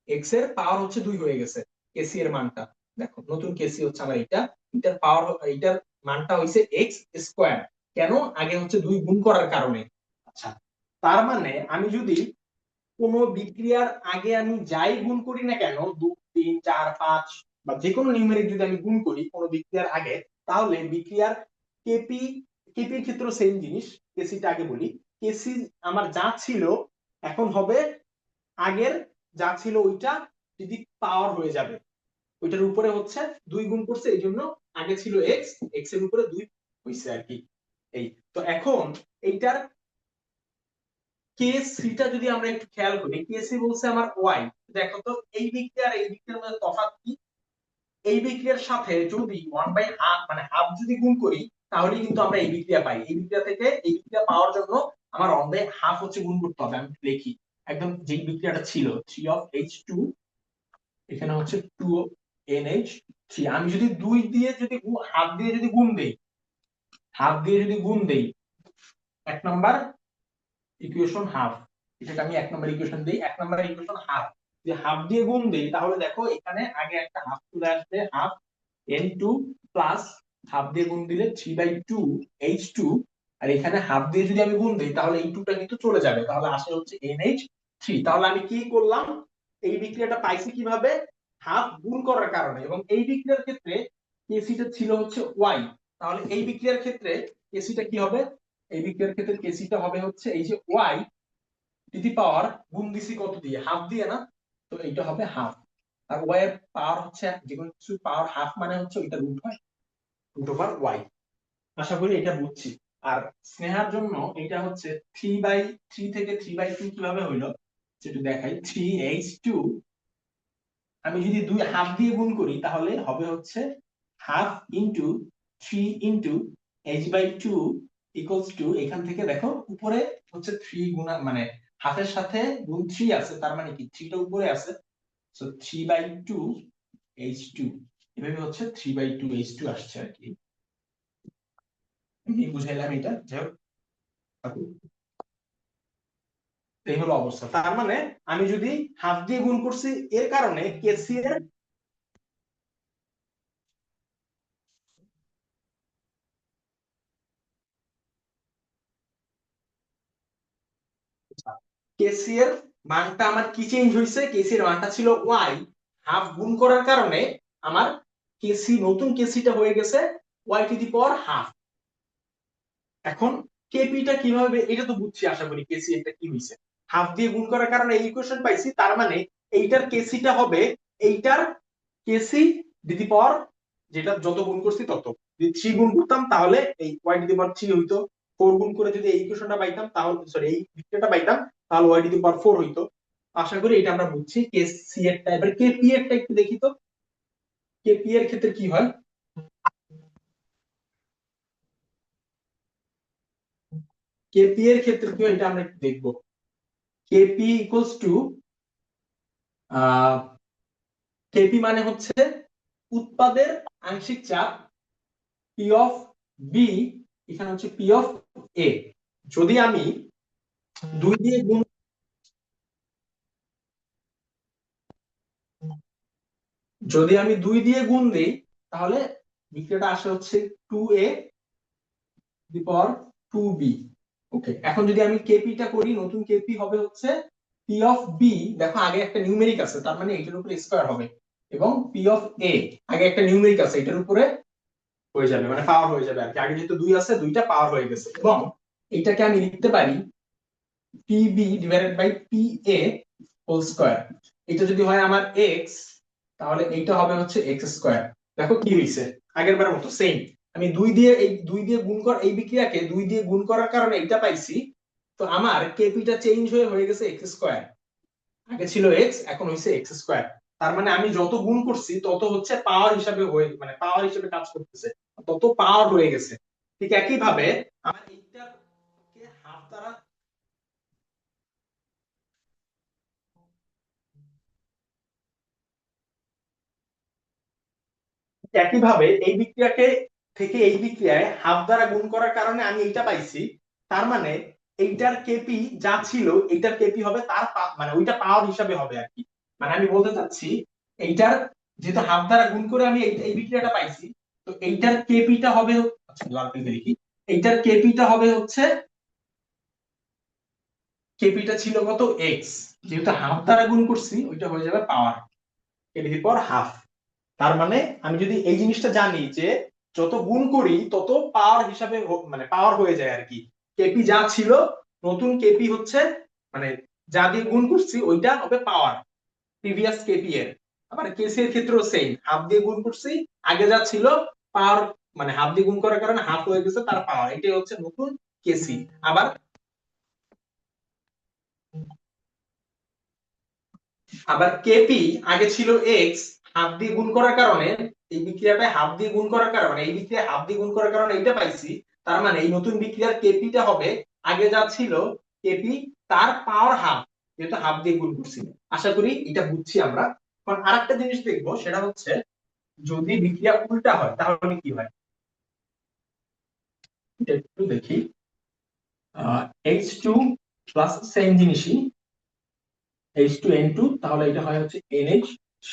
এক্স এর পাওয়ার হচ্ছে দুই হয়ে গেছে কেসি এর মানটা। দেখো নতুন কেসি হচ্ছে আমার এটা, এটার পাওয়ার, এটার মানটা হইছে এক্স স্কয়ার। কেন? আগে হচ্ছে দুই গুণ করার কারণে। আচ্ছা, তার মানে আমি যদি কোন বিক্রিয়ার আগে আমি যাই গুণ করি না কেন, 2 3 4 5 বা যে কোনো নিউমেরিক যদি আমি গুণ করি কোন বিক্রিয়ার আগে, তাহলে বিক্রিয়ার কেপি, কেপির ক্ষেত্রে সেম জিনিস, কেসিটা আগে বলি। কেসি আমার যা ছিল এখন হবে আগের যা ছিল ওইটা যদি পাওয়ার হয়ে যাবে, ওইটার উপরে হচ্ছে দুই গুণ করছে, এই জন্য আগে ছিল এক্স, এক্স এর উপরে দুই হইছে আর কি। এই তো এখন এইটার কেসিটা যদি আমরা একটু খেয়াল করি, কেসি বলছে আমার ওয়াই। দেখো তো এই বিক্রিয়ার এই বিক্রিয়ার মধ্যে তফাৎ কি? এই বিক্রিয়ার সাথে যদি 1/2 মানে হাফ যদি গুণ করি, তাহলে কিন্তু আমরা এই বিক্রিয়া পাই। এই বিক্রিয়া থেকে এই বিক্রিয়া পাওয়ার জন্য আমার 1/2 হচ্ছে গুণ করতে হবে। আমি লিখি একদম যে বিক্রিয়াটা ছিল 3 অফ H2, এখানে হচ্ছে 2NH3। আমি যদি 2 দিয়ে যদি হাফ দিয়ে যদি গুণ দেই, হাফ দিয়ে যদি গুণ দেই, এক নাম্বার ইকুয়েশন হাফ, এটাকে আমি এক নম্বর ইকুয়েশন দেই, এক নম্বর ইকুয়েশন হাফ, যে হাফ দিয়ে গুণ দেই, তাহলে দেখো এখানে আগে একটা হাফ চলে আসবে, হাফ N2 প্লাস হাফ দিয়ে গুণ দিলে 3/2 H2, আর এখানে হাফ দিয়ে যদি আমি গুণ দেই তাহলে এই 2টা কিন্তু চলে যাবে, তাহলে আসে হচ্ছে NH3। তাহলে আমি কি করলাম? এই বিক্রিয়াটা পাইছি কিভাবে? হাফ গুণ করার কারণে। এবং এই বিক্রিয়ার ক্ষেত্রে কেসিটা ছিল হচ্ছে ওয়াই, তাহলে এই বিক্রিয়ার ক্ষেত্রে কেসিটা কি হবে? এই বিক্রিয়ার ক্ষেত্রে কেসিটা হবে হচ্ছে এই যে ওয়াই টু দি পাওয়ার, গুণ দিছি কত দিয়ে? হাফ দিয়ে না, তো এইটা হবে হাফ। আর ওয়াই এর পাওয়ার হচ্ছে যে কোনো কিছু পাওয়ার হাফ মানে হচ্ছে ওইটা রুট হয়, রুট ওভার ওয়াই। আশা করি এটা বুঝছি। আর স্নেহার জন্য এটা হচ্ছে 3/3 থেকে 3/2 কিভাবে হইলো সেটা দেখাই। 3H2, আমি যদি দুই হাফ দিয়ে গুণ করি তাহলে হবে হচ্ছে half into 3 into H/2 equals to, এখান থেকে দেখো উপরে হচ্ছে 3 গুণা মানে হাফের সাথে গুণ 3 আছে, তার মানে কি 3 টা উপরে আছে, সো 3/2 H2, এভাবে হচ্ছে 3/2 H2 আসছে আর কি। আমি বুঝাইলাম এটা, যাই হোক। এই হলো অবস্থা। তার মানে আমি যদি হাফ দিয়ে গুণ করছি এর কারণে কেসি এর কেসি এর মানটা আমার কি চেঞ্জ হয়েছে, কেসি এর মানটা ছিল ওয়াই, হাফ গুণ করার কারণে আমার কেসি নতুন কেসিটা হয়ে গেছে Y to the power half. এখন কেপিটা কিভাবে, এটা তো বুঝছি আশা করি কেসি এটা কি হয়েছে, হাফ দিয়ে গুণ করার কারণে এই ইকুয়েশন পাইছি। তার মানে এইটার কেসিটা হবে এইটার কেসি টু দি পাওয়ার, যেটা যত গুণ করছি তত, যদি 3 গুণ করতাম তাহলে এই ওয়াই টু দি পাওয়ার 3 হইতো, 4 গুণ করে যদি এই ইকুয়েশনটা পাইতাম তাহলে, সরি এই ভিক্টরটা পাইতাম তাহলে ওয়াই টু দি পাওয়ার 4 হইতো। আশা করি এটা আমরা বুঝছি কেসি এরটা। এবার কেপি এরটা একটু দেখি তো, কেপি এর ক্ষেত্রে কি হয়। কেপি এর ক্ষেত্রে কি হয় এটা আমরা একটু দেখবো। কেপি ইকুয়ালস টু কেপি মানে হচ্ছে উৎপাদের আংশিক চাপ পি অফ বি, এখানে হচ্ছে পি অফ এ। যদি আমি দুই দিয়ে গুণ, যদি আমি দুই দিয়ে গুণ দিই তাহলে বিক্রিয়াটা আসে হচ্ছে 2a দি পাওয়ার 2b। ওকে, এখন যদি আমি কেপিটা করি, নতুন কেপি হবে হচ্ছে পি অফ বি, দেখো আগে একটা নিউমেরিক আছে তার মানে এটার উপরে স্কয়ার হবে, এবং পি অফ এ আগে একটা নিউমেরিক আছে এটার উপরে হয়ে যাবে, মানে পাওয়ার হয়ে যাবে আর কি। আগে যেহেতু দুই আছে দুইটা পাওয়ার হয়ে গেছে, এবং এটাকে আমি লিখতে পারি PB divided by P A whole square. এটা যদি হয় আমার এক্স, তাহলে এইটা হবে হচ্ছে এক্স স্কয়ার। দেখো কি হইছে, আগের বারের মতো সেম। আমি দুই দিয়ে, এই দুই দিয়ে গুণ কর, এই বিক্রিয়াকে দুই দিয়ে গুণ করার কারণে এইটা পাইছি। তো আমার কেপিটা চেঞ্জ হয়ে হয়ে গেছে এক্স স্কয়ার, আগে ছিল এক্স এখন হইছে এক্স স্কয়ার। তার মানে আমি যত গুণ করছি তত হচ্ছে পাওয়ার হিসাবে হয়ে, মানে পাওয়ার হিসাবে কাজ করতেছে, তত পাওয়ার হয়ে গেছে। ঠিক একই ভাবে আমার এইটাকে হাফ দ্বারা, একইভাবে এই বিক্রিয়াকে থেকে এই বিক্রিয়ায় হাফ দ্বারা গুণ করার কারণে আমি এইটা পাইছি। তার মানে এইটার কেপি যা ছিল এইটার কেপি হবে তার মানে ওইটা পাওয়ার হিসাবে হবে আর কি। মানে আমি বলতে চাচ্ছি এইটার, যেহেতু হাফ দ্বারা গুণ করে আমি এই বিক্রিয়াটা পাইছি, তো এইটার কেপিটা হবে, আচ্ছা লাল পেন দেখি, এইটার কেপিটা হবে হচ্ছে, কেপিটা ছিল কত এক্স, যেহেতু হাফ দ্বারা গুণ করছি ওইটা হয়ে যাবে পাওয়ার, এর পর হাফ। তার মানে আমি যদি এই জিনিসটা জানি যে যত গুণ করি তত পাওয়ার হিসাবে মানে পাওয়ার হয়ে যায় আর কি। কেপি যা ছিল, নতুন কেপি হচ্ছে, মানে যা দিয়ে গুণ করছি ওইটা হবে পাওয়ার প্রিভিয়াস কেপি এর। আবার কেসি এর ক্ষেত্রেও সেম, হাফ দিয়ে গুণ করছি, আগে যা ছিল পাওয়ার, মানে হাফ দিয়ে গুণ করার কারণে হাফ হয়ে গেছে তার পাওয়ার, এটাই হচ্ছে নতুন কেসি। আবার আবার কেপি আগে ছিল এক্স, হাফ দিয়ে গুণ করার কারণে, এই বিক্রিয়াটা হাফ দিয়ে গুণ করার কারণে, এই বিক্রিয়া হাফ দিয়ে গুণ করার কারণে এইটা পাইছি। তার মানে এই নতুন বিক্রিয়ার কেপিটা হবে আগে যা ছিল কেপি তার পাওয়ার হাফ, যেহেতু হাফ দিয়ে গুণ করছি। আশা করি এটা বুঝছি আমরা। এখন আরেকটা জিনিস দেখবো, সেটা হচ্ছে যদি বিক্রিয়া উল্টা হয় তাহলে কি হয়, এটা একটু দেখি। এইচ টু প্লাস সেম জিনিসই, H2N2, তাহলে এটা হয় হচ্ছে NH3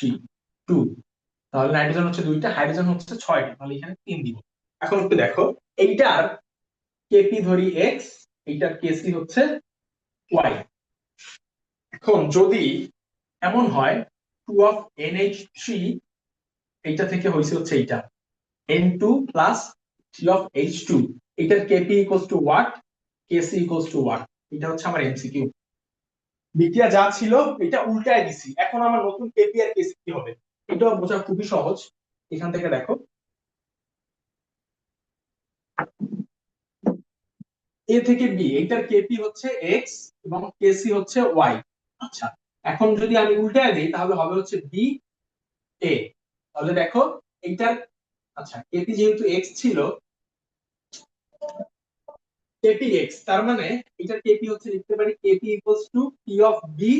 তাহলে নাইট্রোজেন হচ্ছে দুইটা, হাইড্রোজেন হচ্ছে 6টা, তাহলে এখানে 3 দিব। এখন একটু দেখো, এইটার কেপি ধরি এক্স, এইটার কেসি হচ্ছে ওয়াই। এখন যদি এমন হয় 2 of NH3, এইটা থেকে হয়েছে হচ্ছে এইটা N2 প্লাস 3 of H2, এটার KP equals to what, KC equals to what. এটা হচ্ছে আমার এমসিকিউ। বিক্রিয়া যা ছিল এটা উল্টায় দিছি, এখন আমার নতুন কেপি আর কেসি কি হবে, এটা বোঝা খুবই সহজ। এখান থেকে দেখো, এ থেকে বি, এইটার কেপি হচ্ছে এক্স এবং কেসি হচ্ছে ওয়াই। আচ্ছা, এখন যদি আমি উল্টায় দিই তাহলে হবে হচ্ছে বি এ। তাহলে দেখো এইটার, আচ্ছা কেপি যেহেতু এক্স ছিল, কেপি এক্স, তার মানে এটার কেপি হচ্ছে, লিখতে পারি KP equals to P of B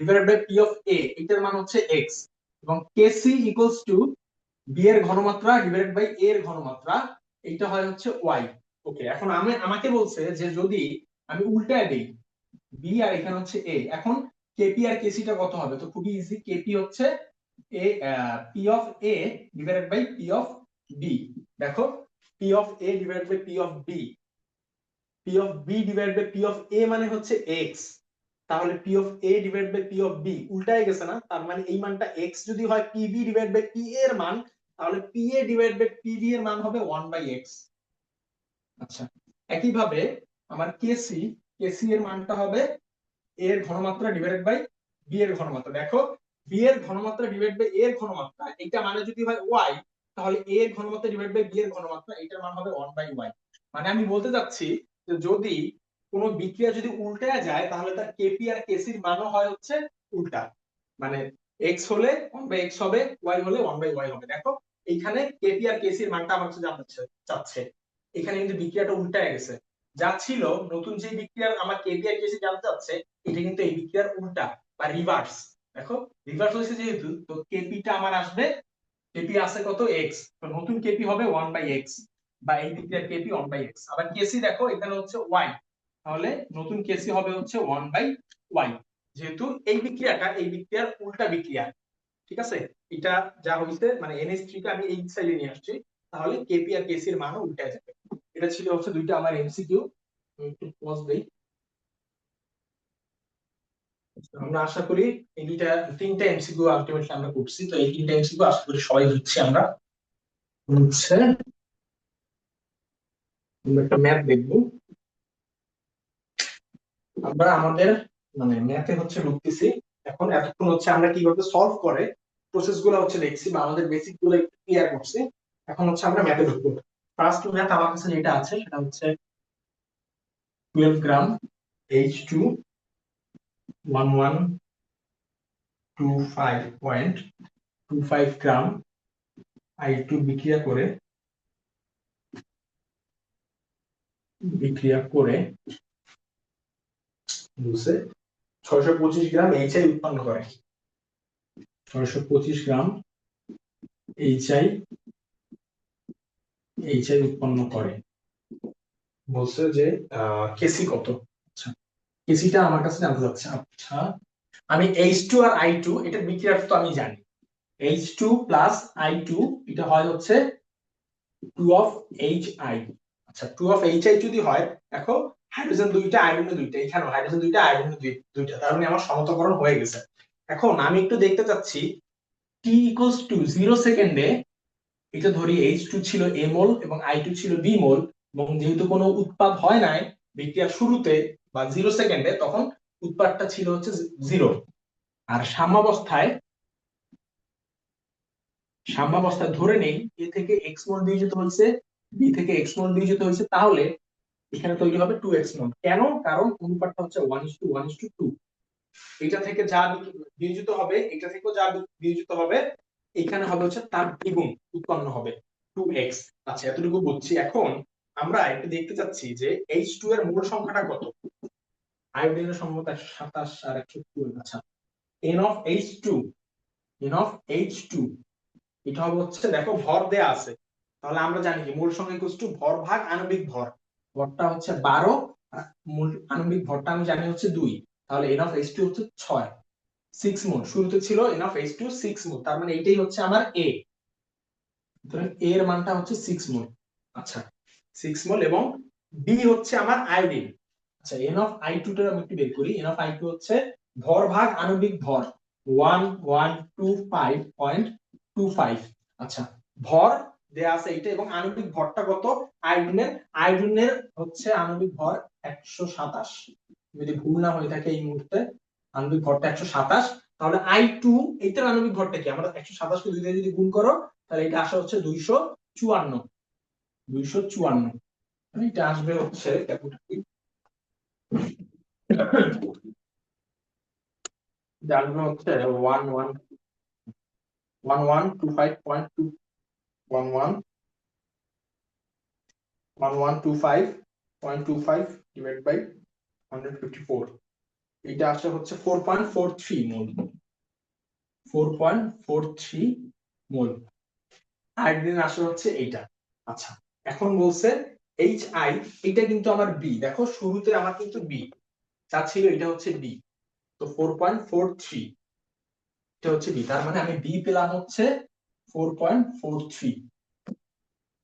divided by P of A, এটার মান হচ্ছে এক্স, এবং কেসি ইকুয়ালস টু বি এর ঘনমাত্রা ডিভাইডেড বাই এ এর ঘনমাত্রা, এটা হয় হচ্ছে ওয়াই। ওকে, এখন আমি, আমাকে বলছে যে যদি আমি উল্টায় দেই বি আর এখানে হচ্ছে এ। এখন কেপি আর কেসিটা কত হবে? তো খুবই ইজি, কেপি হচ্ছে A P of A divided by P of B. দেখো P of A divided by P of B, P of B divided by P of A মানে হচ্ছে এক্স, তাহলে P of A divide by P of B উল্টায় গেছে না? তার মানে এই মানটা এক্স যদি হয় P B divide by P এর মান, তাহলে P A divide by P B এর মান হবে 1/x। আচ্ছা, একইভাবে আমার কেসি, কেসি এর মানটা হবে এ এর ঘনমাত্রা ডিভাইডেড বাই বি এর ঘনমাত্রা। দেখো বি এর ঘনমাত্রা ডিভাইড বাই এ এর ঘনমাত্রা, এটা মানে যদি হয় ওয়াই, তাহলে এ এর ঘনমাত্রা ডিভাইড বাই বি এর ঘনমাত্রা, এটার মান হবে 1/y। মানে আমি বলতে চাচ্ছি যে যদি কোনো বিক্রিয়া যদি উল্টে যায়, তাহলে তার কেপি আর কেসির মানও হয় হচ্ছে উল্টা। মানে এক্স হলে 1/x হবে, ওয়াই হলে 1/y হবে। দেখো এইখানে কেপি আর কেসির মানটা আমার কাছে জানতে চাচ্ছে, এখানে কিন্তু বিক্রিয়াটা উল্টায় গেছে। যা ছিল নতুন যে বিক্রিয়ার আমার কেপি আর কেসি জানতে চাচ্ছে, এটা কিন্তু এই বিক্রিয়ার উল্টা বা রিভার্স। দেখো রিভার্স হয়েছে যেহেতু, তো কেপিটা আমার আসবে, কেপি আছে কত এক্স, তো নতুন কেপি হবে 1/x, বা এই বিক্রিয়ার কেপি 1/x। আবার কেসি দেখো এখানে হচ্ছে ওয়াই, তাহলে নতুন কেসি হবে হচ্ছে 1/y, যেহেতু এই বিক্রিয়াটা এই বিক্রিয়ার উল্টা বিক্রিয়া। ঠিক আছে, এটা যা হইছে মানে NH3 কে আমি এই সাইডে নিয়ে আসছি, তাহলে কেপি আর কেসি এর মানও উল্টায় যাবে। এটা ছিল হচ্ছে দুইটা আমার এমসিকিউ। একটু পজ দেই। আমরা আশা করি এই দুইটা, তিনটা এমসিকিউ আলটিমেটলি আমরা করছি, তো এই তিনটা এমসিকিউ আশা করি সবাই হচ্ছে আমরা হচ্ছে আমরা একটা ম্যাথ দেখবো। আমরা আমাদের মানে ম্যাথে হচ্ছে ঢুকতেছি এখন। এতক্ষণ হচ্ছে আমরা কিভাবে সলভ করে প্রসেস গুলো হচ্ছে দেখছি বা আমাদের বেসিক গুলো একটু ক্লিয়ার করছি। এখন হচ্ছে আমরা ম্যাথে ঢুকবো। ফার্স্ট ম্যাথ আমার কাছে যেটা আছে সেটা হচ্ছে 12 গ্রাম H2 1125.25 গ্রাম I2 বিক্রিয়া করে বুঝছে 625 গ্রাম HI উৎপন্ন করে। 625 গ্রাম HI উৎপন্ন করে। বলছে যে কেসি কত। আচ্ছা, কেসিটা আমার কাছে জানতে চাচ্ছে। আচ্ছা, আমি H2 আর I2 এটা বিক্রিয়ার তো আমি জানি, H2 প্লাস I2 এটা হয় হচ্ছে 2 অফ HI। আচ্ছা, 2 অফ HI যদি হয়, দেখো হাইড্রোজেন দুইটা আয়রন দুইটা, এখানেও হাইড্রোজেন দুইটা আয়রন দুইটা, তার মানে আমার সমতাকরণ হয়ে গেছে। এখন আমি একটু দেখতে চাচ্ছি t ইকুয়ালস টু 0 সেকেন্ডে, এটা ধরি H2 ছিল a মোল এবং I2 ছিল b মোল, এবং যেহেতু কোনো উৎপাদ হয় নাই বিক্রিয়ার শুরুতে বা 0 সেকেন্ডে, তখন উৎপাদটা ছিল হচ্ছে 0। আর সাম্যাবস্থায় ধরে নেই এ থেকে এক্স মোল বিয়োজিত হয়েছে, বি থেকে এক্স মোল বিয়োজিত হয়েছে, তাহলে এখানে তৈরি হবে 2x মোল। কেন? কারণ অনুপাতটা হচ্ছে 1:1:2। এটা থেকে যা বিয়োজিত হবে, এটা থেকেও যা বিয়োজিত হবে, এখানে হবে হচ্ছে তার দ্বিগুণ উৎপন্ন হবে 2x। আচ্ছা, এতটুকু বুঝছি। এখন আমরা একটু দেখতে চাচ্ছি যে H2 এর মোল সংখ্যাটা কত। আয়োডিনের সম্ভবত 127 আর 112। আচ্ছা, N of H2, N of H2 এটা হবে হচ্ছে, দেখো ভর দেয়া আছে, তাহলে আমরা জানি কি মূল সংখ্যা ইকুয়াল টু ভর ভাগ আণবিক ভর। ভরটা হচ্ছে 12, আর মূল আণবিক ভরটা আমি জানি হচ্ছে 2, তাহলে N অফ H2 হচ্ছে 6 মোল। শুরুতে ছিল N অফ H2 6 মোল, তার মানে এইটাই হচ্ছে আমার A। সুতরাং A এর মানটা হচ্ছে 6 মোল। আচ্ছা, 6 মোল। এবং B হচ্ছে আমার আয়োডিন। আচ্ছা, N অফ I2 টা আমি একটু বের করি। N অফ I2 হচ্ছে ভর ভাগ আণবিক ভর 1125.25। আচ্ছা, ভর দেয়া আছে এটা, এবং আণবিক ভরটা কত আয়োডিনের? আয়োডিনের হচ্ছে আণবিক ভর 127, যদি ভুল না হয়ে থাকে এই মুহূর্তে আণবিক ভরটা 127। তাহলে I2 এইটার আণবিক ভরটা কি? আমরা 127 কে 2 দিয়ে যদি গুণ করো, তাহলে এটা আসে হচ্ছে 254। 254 মানে এটা আসবে হচ্ছে আসবে হচ্ছে 1125 ডিভাইড বাই 154, এটা আসলে হচ্ছে 4.43 মোল। 4.43 মোল আয়োডিন আসলে হচ্ছে এইটা। আচ্ছা, এখন বলছে এইচ আই, এটা কিন্তু আমার বি, দেখো শুরুতে আমার কিন্তু বি যা ছিল এটা হচ্ছে বি, তো 4.43, এটা হচ্ছে বি, তার মানে আমি বি পেলাম হচ্ছে 4.43।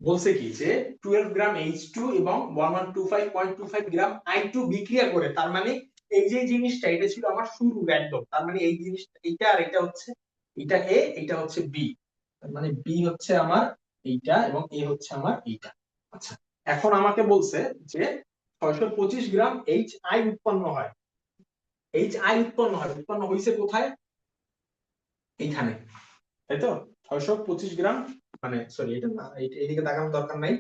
বলছে কি যে 12 গ্রাম H2 এবং 1125.25 গ্রাম I2 বিক্রিয়া করে, তার মানে এই যে জিনিসটা এটা ছিল আমার শুরু র্যান্ডম, তার মানে এই জিনিসটা এটা আর এটা হচ্ছে, এটা এ এটা হচ্ছে বি, তার মানে বি হচ্ছে আমার এইটা এবং এ হচ্ছে আমার এইটা। আচ্ছা, এখন আমাকে বলছে যে 625 গ্রাম HI উৎপন্ন হয়, HI উৎপন্ন হয়েছে কোথায়, এইখানে, তাই তো। 625 গ্রাম, মানে সরি এটা না, এইদিকে তাকানোর দরকার নাই।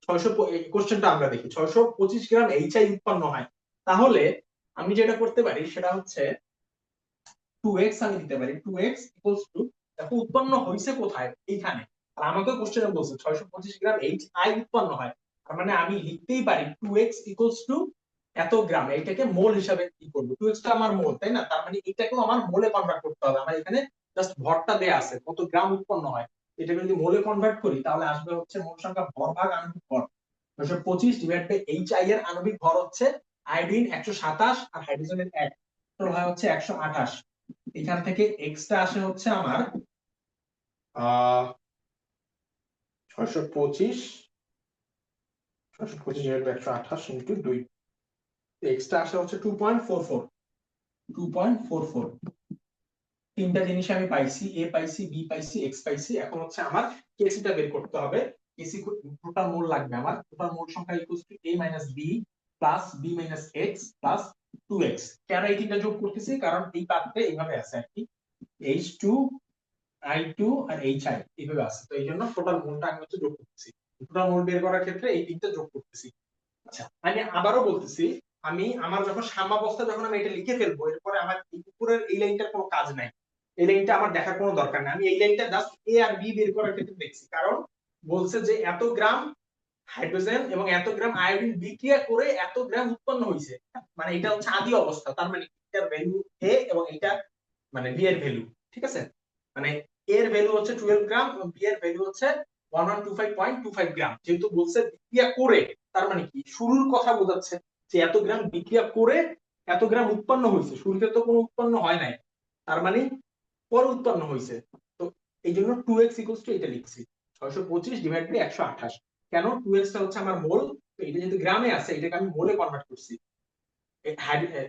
600, কোশ্চেনটা আমরা দেখি, 625 গ্রাম এইচআই উৎপন্ন হয়, তাহলে আমি যেটা করতে পারি সেটা হচ্ছে 2x আমি দিতে পারি, 2x ইকুয়ালস টু, দেখো উৎপন্ন হয়েছে কোথায়, এইখানে, আর আমাকে কোশ্চেনে বলছে 625 গ্রাম এইচআই উৎপন্ন হয়, তার মানে আমি লিখতেই পারি 2x ইকুয়ালস টু এত গ্রাম, এটাকে মোল হিসাবে কি করব, 2x টা আমার মোল, তাই না, তার মানে এটাকেও আমার মোলে কনভার্ট করতে হবে, আমার এখানে জাস্ট ভরটা দেয়া আছে কত গ্রাম উৎপন্ন হয়, এটাকে যদি মোলে কনভার্ট করি তাহলে আসবে হচ্ছে মোল সংখ্যা ভর ভাগ আণবিক ভর, 625 ডিভাইড বাই এইচআই এর আণবিক ভর হচ্ছে আয়োডিন 127 আর হাইড্রোজেনের 1, টোটাল হয় হচ্ছে 128। এখান থেকে এক্সটা আসে হচ্ছে আমার 625, 625 ডিভাইড বাই 128 ইনটু 2, এক্সটা আসে হচ্ছে 2.44, 2.44। তিনটা জিনিস আমি পাইছি, এ পাইছি, বি পাইছি, এক্স পাইছি, এখন হচ্ছে আমার কেসিটা বের করতে হবে। কেসি টোটাল মোল লাগবে আমার, টোটাল মোল সংখ্যা equals to a minus B plus B minus X plus 2x। কেন এই তিনটা যোগ করতেছি, কারণ এই পাত্রে এইভাবে আছে আর কি, H2 I2 আর HI এইভাবে আছে, তো এই জন্য টোটাল মোলটা আমি হচ্ছে যোগ করতেছি, টোটাল মোল বের করার ক্ষেত্রে এই তিনটা যোগ করতেছি। আচ্ছা, আমি আবারও বলতেছি, আমি আমার যখন সাম্যাবস্থা যখন আমি এটা লিখে ফেলবো, এরপরে আমার এই উপরের এই লাইনটার কোনো কাজ নাই, এই লাইনটা আমার দেখার কোনো দরকার নাই, আমি এই লাইনটা জাস্ট এ আর বি বের করার ক্ষেত্রে দেখছি, কারণ বলছে যে এত গ্রাম হাইড্রোজেন এবং এত গ্রাম আয়োডিন বিক্রিয়া করে এত গ্রাম উৎপন্ন হয়েছে, মানে এটা হচ্ছে আদি অবস্থা, তার মানে এটার ভ্যালু এ এবং এটা মানে বি এর ভ্যালু, ঠিক আছে, মানে এর ভ্যালু হচ্ছে 12 গ্রাম এবং বি এর ভ্যালু হচ্ছে 1125.25 গ্রাম, যেহেতু বলছে বিক্রিয়া করে, তার মানে কি শুরুর কথা বোঝাচ্ছে, যে এত গ্রাম বিক্রিয়া করে এত গ্রাম উৎপন্ন হয়েছে, শুরুতে তো কোনো উৎপন্ন হয় নাই, তার মানে পরে উৎপন্ন হয়েছে, তো এই জন্য 2x ইকুয়ালস টু এটা লিখছি 625 ডিভাইড বাই 128। কেন 2x টা হচ্ছে আমার মোল, তো এটা যেহেতু গ্রামে আছে এটাকে আমি মোলে কনভার্ট করছি,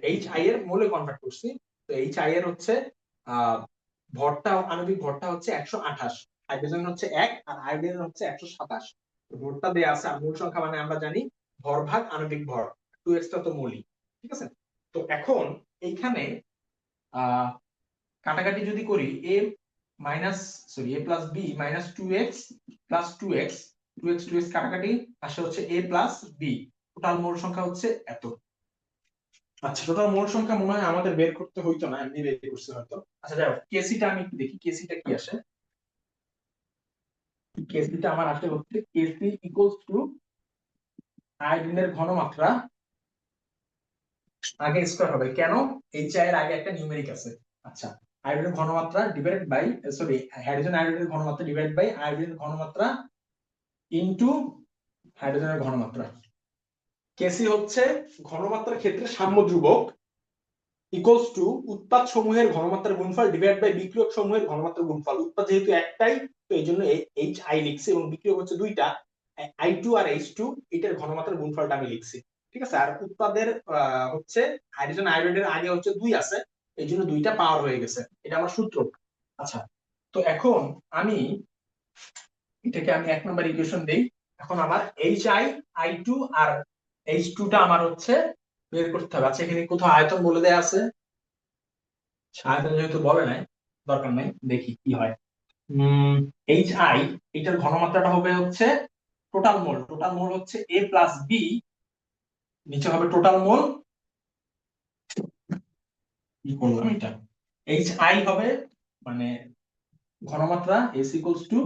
এইচ আই এর মোলে কনভার্ট করছি, তো এইচ আই এর হচ্ছে আহ ভরটা, আণবিক ভরটা হচ্ছে 128, হাইড্রোজেন হচ্ছে 1 আর আয়োডিন হচ্ছে 127, ভরটা দেয়া আছে, আর মূল সংখ্যা মানে আমরা জানি ভর ভাগ আণবিক ভর, 2x টা তো মৌলিক, ঠিক আছে। তো এখন এইখানে আহ কাটাকাটি যদি করি, A minus sorry A plus B minus 2x plus 2x, 2x 2x কাটাকাটি আসে হচ্ছে A plus B, total mole সংখ্যা হচ্ছে এত। আচ্ছা, টোটাল মোল সংখ্যা মনে হয় আমাদের বের করতে হইতো না, এমনি বের করছে হয়তো। আচ্ছা যাই হোক, কেসিটা আমি একটু দেখি, কেসিটা কি আসে, কেসিটা আমার আসে হচ্ছে কেসি ইকুয়ালস টু আয়োডিনের ঘনমাত্রা, আগে স্কয়ার হবে, কেন এইচ আই এর আগে একটা নিউমেরিক আছে। আচ্ছা, আয়োডিনের ঘনমাত্রা ডিভাইডেড বাই সরি হাইড্রোজেন আয়োডিনের ঘনমাত্রা ডিভাইড বাই আয়োডিনের ঘনমাত্রা ইনটু হাইড্রোজেনের ঘনমাত্রা। কেসি হচ্ছে ঘনমাত্রার ক্ষেত্রে সাম্য ধ্রুবক, ইকুয়ালস টু উৎপাদ সমূহের ঘনমাত্রার গুণফল ডিভাইড বাই বিক্রিয়ক সমূহের ঘনমাত্রার গুণফল, উৎপাদ যেহেতু একটাই তো এই জন্য এইচ আই লিখছি এবং বিক্রিয়ক হচ্ছে দুইটা, I2 আর H2, এটার ঘনমাত্রার গুণফলটা আমি লিখছি, ঠিক আছে। আর উৎপাদের হচ্ছে হাইড্রোজেন আয়োডাইডের আগে হচ্ছে 2 আছে, এই জন্য দুইটা পাওয়ার হয়ে গেছে, এটা আমার সূত্র। আচ্ছা, তো এখন আমি এটাকে আমি 1 নম্বর ইকুয়েশন দেই, এখন আমার HI I2 আর H2 টা আমার হচ্ছে বের করতে হবে। আচ্ছা, এখানে কোথাও আয়তন বলে দেয়া আছে, আয়তন যেহেতু বলে নাই দরকার নাই, দেখি কি হয়। এইচ আই, এটার ঘনমাত্রাটা হবে হচ্ছে টোটাল মোল, টোটাল মোল হচ্ছে এ প্লাস বি, নিচে হবে টোটাল মোল, কি করলাম এটা, এইচ আই হবে মানে ঘনমাত্রা, S equals to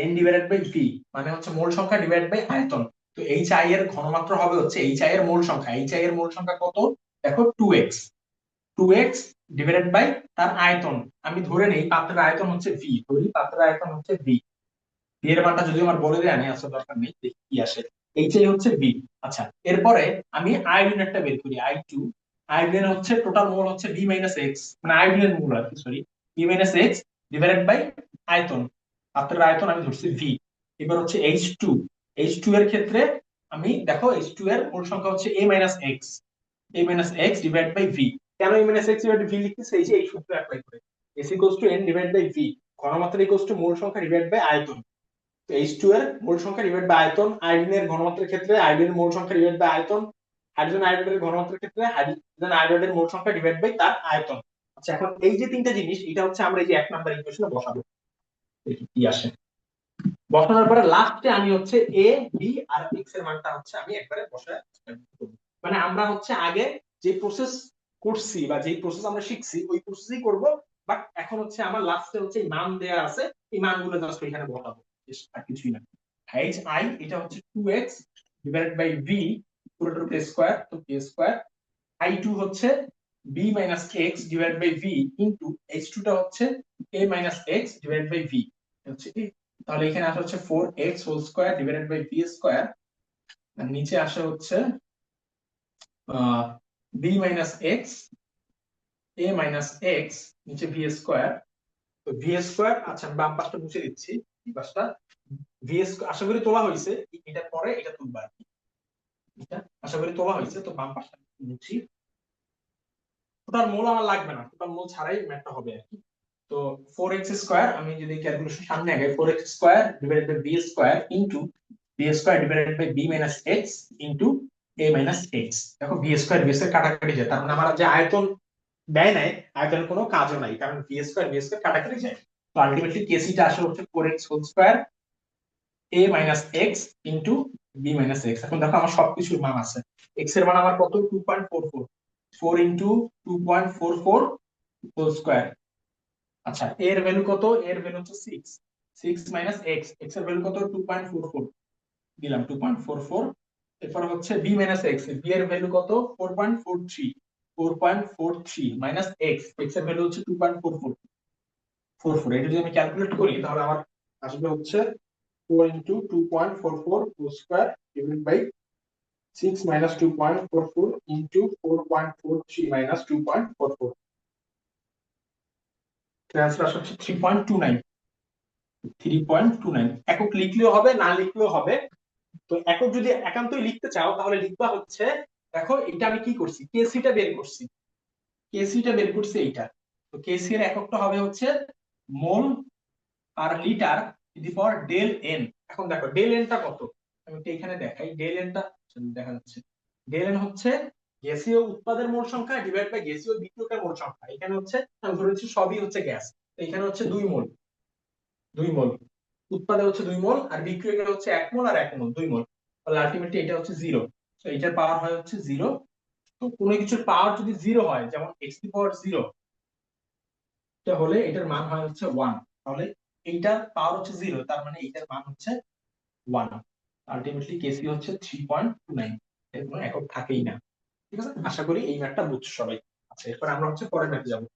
N divided by V, মানে হচ্ছে মোল সংখ্যা ডিভাইড বাই আয়তন, তো এইচ আই এর ঘনমাত্রা হবে হচ্ছে এইচ আই এর মোল সংখ্যা, এইচ আই এর মোল সংখ্যা কত, দেখো 2x, 2x ডিভাইডেড বাই তার আয়তন, আমি ধরে নেই পাত্রের আয়তন হচ্ছে ভি, ধরি পাত্রের আয়তন হচ্ছে ভি, ভি এর মানটা যদি আমার বলে দেয়া নেই আসলে দরকার নেই, দেখি কি আসে। এইটাই হচ্ছে বি। আচ্ছা, এরপরে আমি আয়োডিনেরটা বের করি, I2। আয়োডিনের হচ্ছে টোটাল মোল হচ্ছে বি মাইনাস এক্স, মানে আয়োডিনের মোল আর কি, sorry, B minus X divided by আয়তন, পাত্রের আয়তন আমি ধরছি ভি। এবার হচ্ছে H2। H2 এর ক্ষেত্রে আমি দেখো H2 এর মোল সংখ্যা হচ্ছে A minus X, A minus X divide by V. কেন A minus X divide V লিখতেছে? এই যে এই সূত্র অ্যাপ্লাই করে, S equals to N divide by V, ঘনমাত্রা ইকুয়ালস টু মোল সংখ্যা ডিভাইড বাই আয়তন। তো H2 এর মোল সংখ্যা ডিভাইড বাই আয়তন, আয়োডিনের ঘনমাত্রার ক্ষেত্রে আয়োডিনের মোল সংখ্যা ডিভাইড বাই আয়তন, হাইড্রোজেন আয়োডাইডের ঘনমাত্রার ক্ষেত্রে হাইড্রোজেন আয়োডাইডের মোল সংখ্যা ডিভাইড বাই তার আয়তন। আচ্ছা, এখন এই যে তিনটা জিনিস, এটা হচ্ছে আমরা এই যে 1 নাম্বার ইকুয়েশনে বসাবো, দেখি কি আসে। বসানোর পরে লাস্টে আমি হচ্ছে এ, বি আর এক্স এর মানটা হচ্ছে আমি একবারে বসায়, মানে আমরা হচ্ছে আগে যে প্রসেস করছি বা যে প্রসেস আমরা শিখছি ওই প্রসেসই করব, বাট এখন হচ্ছে আমার লাস্টে হচ্ছে এই মান দেয়া আছে, এই মানগুলো জাস্ট এখানে বসাবো, আর কিছুই না। এইচ আই এটা হচ্ছে 2x ডিভাইডেড বাই ভি, পুরোটার স্কয়ার, তো কে স্কয়ার। I2 হচ্ছে b minus X divide by V into H2 টা হচ্ছে a minus X divide by V হচ্ছে কি। তাহলে এখানে আসা হচ্ছে 4x whole square divided by V square, আর নিচে আসা হচ্ছে b minus X, a minus X, নিচে ভি স্কয়ার। তো ভি স্কয়ার, আচ্ছা আমি বাম পাশটা মুছে দিচ্ছি, এই পাশটা ভি স্কয়ার আশা করি তোলা হয়েছে, এটা পরে এটা তুলবা আর কি, এটা আশা করি তোলা হয়েছে। তো বাম পাশটা মুছি, টোটাল মোল আমার লাগবে না, টোটাল মোল ছাড়াই ম্যাথটা হবে আর কি। তো 4x স্কয়ার, আমি যদি ক্যালকুলেশন সামনে আগে, 4x square divided by B square into B square divided by B minus X into A minus X. দেখো বি স্কয়ার বি স্কয়ার কাটাকাটি যায়, তার মানে আমার যে আয়তন দেয় নাই, আয়তনের কোনো কাজও নাই, কারণ বি স্কয়ার কাটাকাটি যায়। তো আলটিমেটলি কেসিটা আসলে হচ্ছে 4x whole square A minus X into B minus X. এখন দেখো আমার সবকিছুর মান আছে, এক্স এর মান আমার কত, 2.44, 4 ইনটু 2.44 হোল স্কয়ার। আচ্ছা, এর ভ্যালু কত, এর ভ্যালু হচ্ছে 6, 6 মাইনাস এক্স, এক্স এর ভ্যালু কত, 2.44 দিলাম, 2.44। এরপর হচ্ছে বি মাইনাস এক্স, বি এর ভ্যালু কত, 4.43, 4.43 মাইনাস এক্স, এক্স এর ভ্যালু হচ্ছে 2.44, এটা যদি আমি ক্যালকুলেট করি তাহলে আমার আসবে হচ্ছে 4 into 2.44 whole square divided by 6 minus 2.44 into 4.43 minus 2.44, transfer হচ্ছে 3.29, 3.29 একক লিখলেও হবে, না লিখলেও হবে। তো একক যদি একান্তই লিখতে চাও তাহলে লিখবা হচ্ছে, দেখো এটা আমি কি করছি, কেসিটা বের করছি, কেসিটা বের করছি এইটা। তো কেসি এর এককটা হবে হচ্ছে mole per litre the power del N. এখন দেখো ডেল এনটা কত, আমি তো এখানে দেখাই, ডেল এনটা দেখা যাচ্ছে, ডেল এন হচ্ছে গ্যাসীয় উৎপাদের মোল সংখ্যা ডিভাইড বাই গ্যাসীয় বিক্রিয়কের মোল সংখ্যা। এখানে হচ্ছে আমি ধরে নিচ্ছি সবই হচ্ছে গ্যাস, তো এখানে হচ্ছে 2 মোল, 2 মোল উৎপাদে হচ্ছে 2 মোল, আর বিক্রিয়কে হচ্ছে 1 মোল আর 1 মোল, 2 মোল। তাহলে আলটিমেটলি এটা হচ্ছে জিরো, তো এটার পাওয়ার হয় হচ্ছে জিরো। তো কোনো কিছুর পাওয়ার যদি জিরো হয়, যেমন এক্স টু পাওয়ার জিরো, হলে এটার মান হয় হচ্ছে ওয়ান। তাহলে এইটার পাওয়ার হচ্ছে জিরো, তার মানে এইটার মান হচ্ছে ওয়ান। আলটিমেটলি কেসি হচ্ছে 3.29, এর কোনো একক থাকেই না। ঠিক আছে, আশা করি এই ম্যাথটা বুঝছো সবাই। আচ্ছা, এরপর আমরা হচ্ছে পরের ম্যাথে যাবো।